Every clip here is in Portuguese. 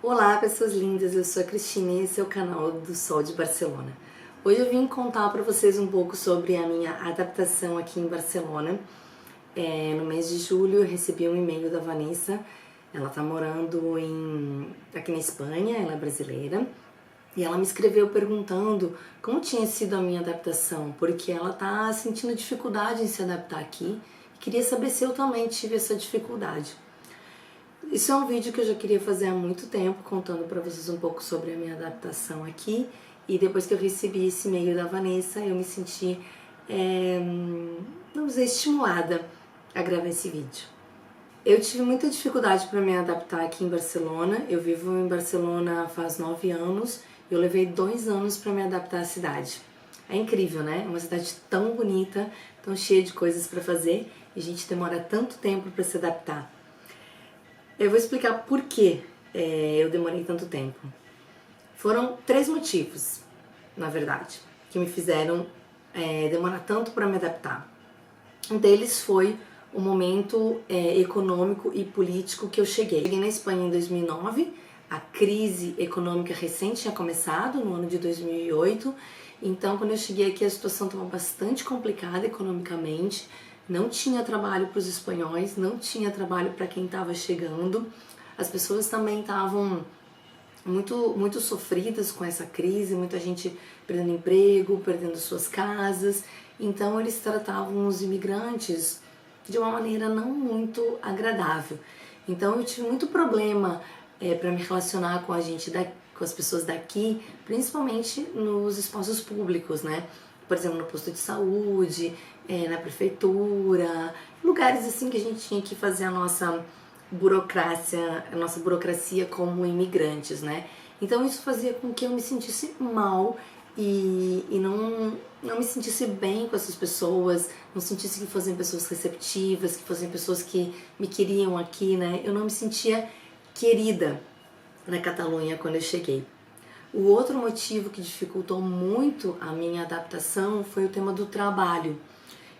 Olá, pessoas lindas, eu sou a Cristina e esse é o canal do Sol de Barcelona. Hoje eu vim contar para vocês um pouco sobre a minha adaptação aqui em Barcelona. No mês de julho eu recebi um e-mail da Vanessa, ela tá morando aqui na Espanha, ela é brasileira, e ela me escreveu perguntando como tinha sido a minha adaptação, porque ela tá sentindo dificuldade em se adaptar aqui e queria saber se eu também tive essa dificuldade. Isso é um vídeo que eu já queria fazer há muito tempo, contando para vocês um pouco sobre a minha adaptação aqui. E depois que eu recebi esse e-mail da Vanessa, eu me senti, vamos dizer, estimulada a gravar esse vídeo. Eu tive muita dificuldade para me adaptar aqui em Barcelona. Eu vivo em Barcelona faz 9 anos. Eu levei 2 anos para me adaptar à cidade. É incrível, né? É uma cidade tão bonita, tão cheia de coisas para fazer, e a gente demora tanto tempo para se adaptar. Eu vou explicar por que eu demorei tanto tempo. Foram 3 motivos, na verdade, que me fizeram demorar tanto para me adaptar. Um deles foi o momento econômico e político que eu cheguei. Cheguei na Espanha em 2009, a crise econômica recente tinha começado no ano de 2008, então quando eu cheguei aqui a situação estava bastante complicada economicamente. Não tinha trabalho para os espanhóis, não tinha trabalho para quem estava chegando. As pessoas também estavam muito sofridas com essa crise, muita gente perdendo emprego, perdendo suas casas. Então eles tratavam os imigrantes de uma maneira não muito agradável. Então eu tive muito problema para me relacionar com com as pessoas daqui, principalmente nos espaços públicos, né? Por exemplo, no posto de saúde, na prefeitura, lugares assim que a gente tinha que fazer a nossa burocracia como imigrantes, né? Então isso fazia com que eu me sentisse mal e não me sentisse bem com essas pessoas, não sentisse que fossem pessoas receptivas, que fossem pessoas que me queriam aqui, né? Eu não me sentia querida na Catalunha quando eu cheguei. O outro motivo que dificultou muito a minha adaptação foi o tema do trabalho.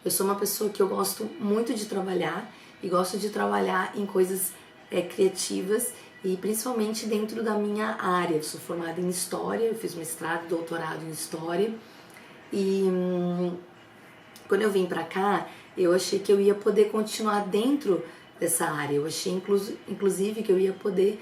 Eu sou uma pessoa que eu gosto muito de trabalhar e gosto de trabalhar em coisas criativas e principalmente dentro da minha área. Eu sou formada em História, eu fiz mestrado e doutorado em História e quando eu vim pra cá, eu achei que eu ia poder continuar dentro dessa área. Eu achei inclusive que eu ia poder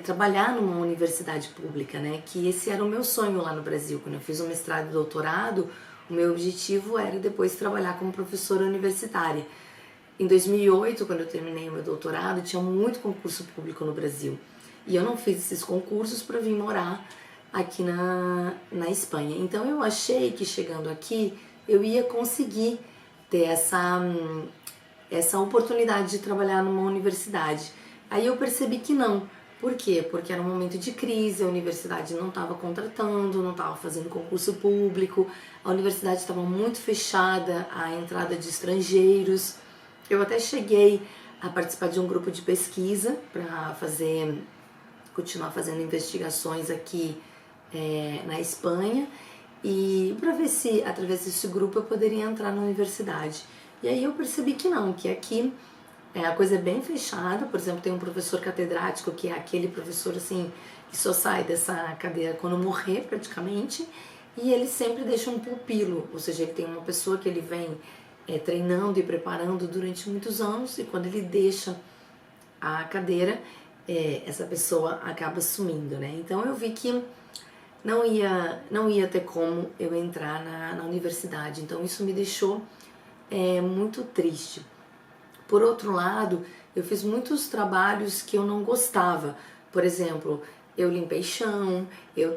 trabalhar numa universidade pública, né? Que esse era o meu sonho lá no Brasil. Quando eu fiz o mestrado e doutorado, o meu objetivo era depois trabalhar como professora universitária. Em 2008, quando eu terminei o meu doutorado, tinha muito concurso público no Brasil. E eu não fiz esses concursos para vir morar aqui na Espanha. Então eu achei que chegando aqui eu ia conseguir ter essa oportunidade de trabalhar numa universidade. Aí eu percebi que não. Por quê? Porque era um momento de crise, a universidade não estava contratando, não estava fazendo concurso público, a universidade estava muito fechada à entrada de estrangeiros. Eu até cheguei a participar de um grupo de pesquisa para continuar fazendo investigações aqui na Espanha e para ver se através desse grupo eu poderia entrar na universidade. E aí eu percebi que não, que aqui a coisa é bem fechada. Por exemplo, tem um professor catedrático que é aquele professor assim que só sai dessa cadeira quando morrer praticamente, e ele sempre deixa um pupilo, ou seja, ele tem uma pessoa que ele vem treinando e preparando durante muitos anos, e quando ele deixa a cadeira, essa pessoa acaba sumindo, né? Então eu vi que não ia ter como eu entrar na universidade, então isso me deixou muito triste. Por outro lado, eu fiz muitos trabalhos que eu não gostava. Por exemplo, eu limpei chão, eu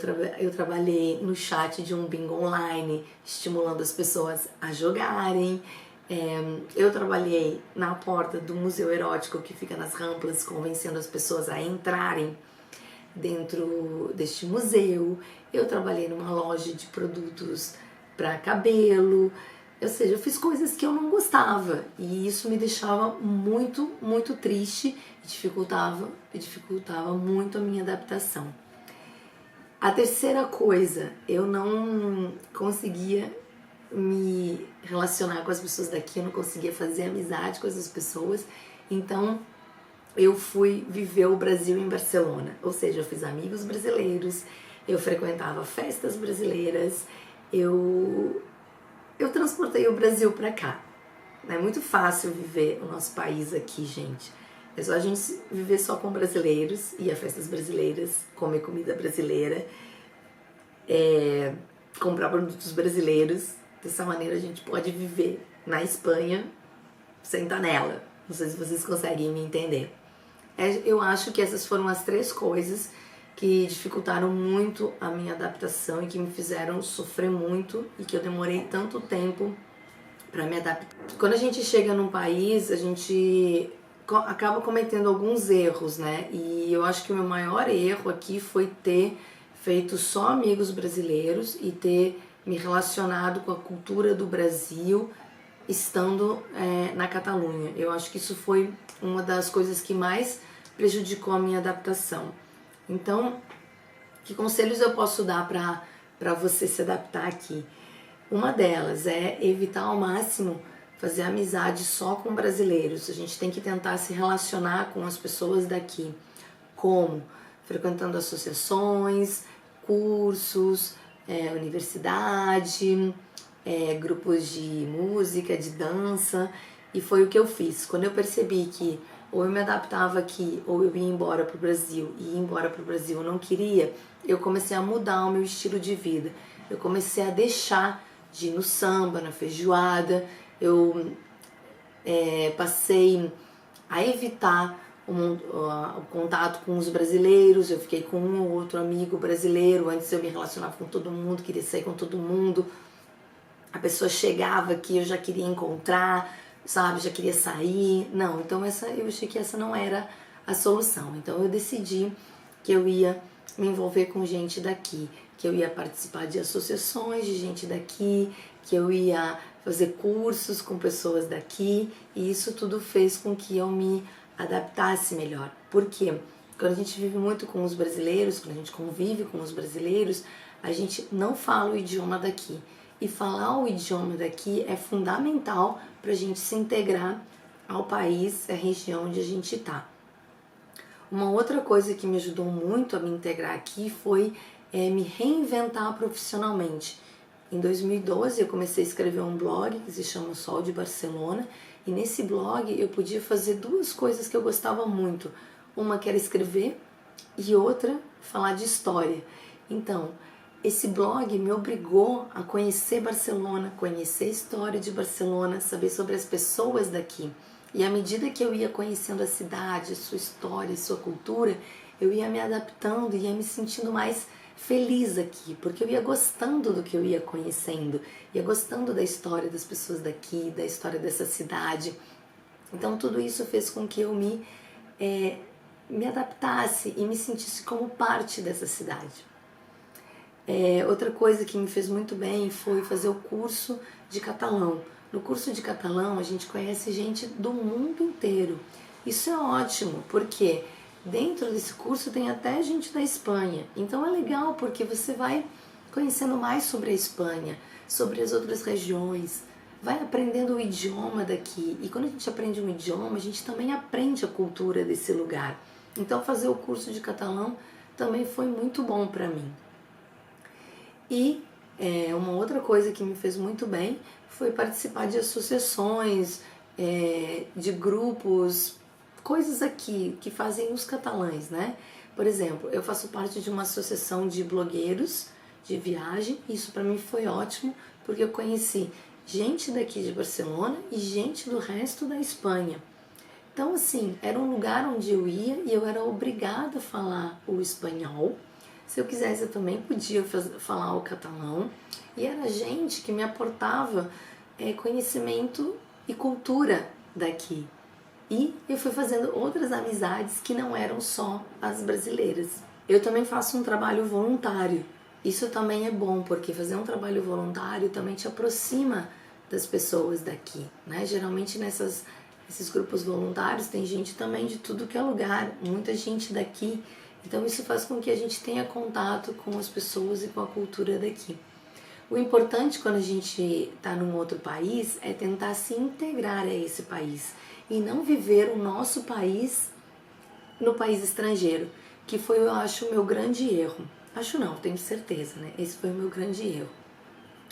trabalhei no chat de um bingo online, estimulando as pessoas a jogarem. Eu trabalhei na porta do Museu Erótico, que fica nas Ramblas, convencendo as pessoas a entrarem dentro deste museu. Eu trabalhei numa loja de produtos para cabelo. Ou seja, eu fiz coisas que eu não gostava e isso me deixava muito triste e dificultava muito a minha adaptação. A terceira coisa, eu não conseguia me relacionar com as pessoas daqui, eu não conseguia fazer amizade com essas pessoas, então eu fui viver o Brasil em Barcelona, ou seja, eu fiz amigos brasileiros, eu frequentava festas brasileiras, eu transportei o Brasil para cá. É muito fácil viver o nosso país aqui, gente. É só a gente viver só com brasileiros, ir a festas brasileiras, comer comida brasileira, comprar produtos brasileiros. Dessa maneira a gente pode viver na Espanha sem estar nela. Não sei se vocês conseguem me entender. Eu acho que essas foram as 3 coisas que dificultaram muito a minha adaptação e que me fizeram sofrer muito e que eu demorei tanto tempo para me adaptar. Quando a gente chega num país, a gente acaba cometendo alguns erros, né? E eu acho que o meu maior erro aqui foi ter feito só amigos brasileiros e ter me relacionado com a cultura do Brasil estando na Catalunha. Eu acho que isso foi uma das coisas que mais prejudicou a minha adaptação. Então, que conselhos eu posso dar para você se adaptar aqui? Uma delas é evitar ao máximo fazer amizade só com brasileiros. A gente tem que tentar se relacionar com as pessoas daqui. Como? Frequentando associações, cursos, universidade, grupos de música, de dança. E foi o que eu fiz. Quando eu percebi que ou eu me adaptava aqui ou eu ia embora para o Brasil, e ir embora para o Brasil eu não queria, eu comecei a mudar o meu estilo de vida. Eu comecei a deixar de ir no samba, na feijoada, eu passei a evitar o contato com os brasileiros. Eu fiquei com um ou outro amigo brasileiro. Antes eu me relacionava com todo mundo, queria sair com todo mundo. A pessoa chegava aqui, eu já queria encontrar, sabe, já queria sair. Não, então eu achei que essa não era a solução. Então eu decidi que eu ia me envolver com gente daqui, que eu ia participar de associações de gente daqui, que eu ia fazer cursos com pessoas daqui, e isso tudo fez com que eu me adaptasse melhor. Por quê? Quando a gente vive muito com os brasileiros, quando a gente convive com os brasileiros, a gente não fala o idioma daqui. E falar o idioma daqui é fundamental para a gente se integrar ao país, à região onde a gente está. Uma outra coisa que me ajudou muito a me integrar aqui foi me reinventar profissionalmente. Em 2012 eu comecei a escrever um blog que se chama Sol de Barcelona, e nesse blog eu podia fazer 2 coisas que eu gostava muito. Uma que era escrever e outra falar de história. Então, esse blog me obrigou a conhecer Barcelona, conhecer a história de Barcelona, saber sobre as pessoas daqui. E à medida que eu ia conhecendo a cidade, a sua história, a sua cultura, eu ia me adaptando e ia me sentindo mais feliz aqui, porque eu ia gostando do que eu ia conhecendo, ia gostando da história das pessoas daqui, da história dessa cidade. Então tudo isso fez com que eu me adaptasse e me sentisse como parte dessa cidade. Outra coisa que me fez muito bem foi fazer o curso de catalão. No curso de catalão a gente conhece gente do mundo inteiro. Isso é ótimo, porque dentro desse curso tem até gente da Espanha. Então é legal porque você vai conhecendo mais sobre a Espanha, sobre as outras regiões, vai aprendendo o idioma daqui. E quando a gente aprende um idioma, a gente também aprende a cultura desse lugar. Então fazer o curso de catalão também foi muito bom para mim. E uma outra coisa que me fez muito bem foi participar de associações, de grupos, coisas aqui que fazem os catalães, né? Por exemplo, eu faço parte de uma associação de blogueiros de viagem. Isso para mim foi ótimo, porque eu conheci gente daqui de Barcelona e gente do resto da Espanha. Então, assim, era um lugar onde eu ia e eu era obrigada a falar o espanhol. Se eu quisesse, eu também podia falar o catalão. E era gente que me aportava conhecimento e cultura daqui. E eu fui fazendo outras amizades que não eram só as brasileiras. Eu também faço um trabalho voluntário. Isso também é bom, porque fazer um trabalho voluntário também te aproxima das pessoas daqui, né? Geralmente nesses grupos voluntários tem gente também de tudo que é lugar, muita gente daqui. Então isso faz com que a gente tenha contato com as pessoas e com a cultura daqui. O importante quando a gente está num outro país é tentar se integrar a esse país e não viver o nosso país no país estrangeiro, que foi, eu acho, o meu grande erro. Acho não, tenho certeza, né? Esse foi o meu grande erro.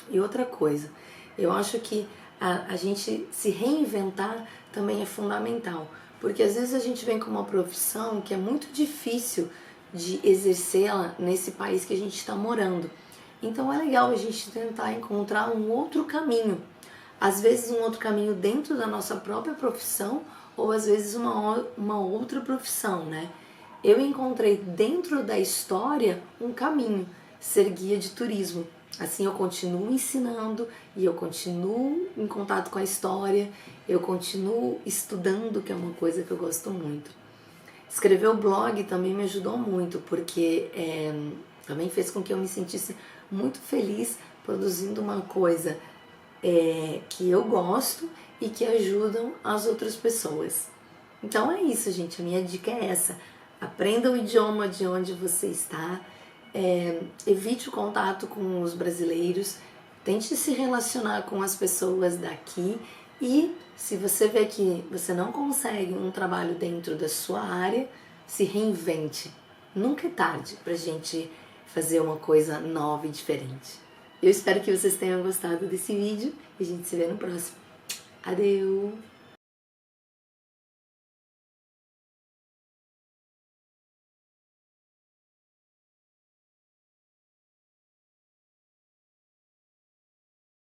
E outra coisa, eu acho que a gente se reinventar também é fundamental, porque às vezes a gente vem com uma profissão que é muito difícil de exercê-la nesse país que a gente está morando. Então é legal a gente tentar encontrar um outro caminho. Às vezes um outro caminho dentro da nossa própria profissão, ou às vezes uma outra profissão, né? Eu encontrei dentro da história um caminho, ser guia de turismo. Assim eu continuo ensinando e eu continuo em contato com a história, eu continuo estudando, que é uma coisa que eu gosto muito. Escrever o blog também me ajudou muito, porque também fez com que eu me sentisse muito feliz produzindo uma coisa que eu gosto e que ajudam as outras pessoas. Então é isso, gente. A minha dica é essa. Aprenda o idioma de onde você está, evite o contato com os brasileiros, tente se relacionar com as pessoas daqui e se você vê que você não consegue um trabalho dentro da sua área, se reinvente. Nunca é tarde pra gente fazer uma coisa nova e diferente. Eu espero que vocês tenham gostado desse vídeo e a gente se vê no próximo. Adeus!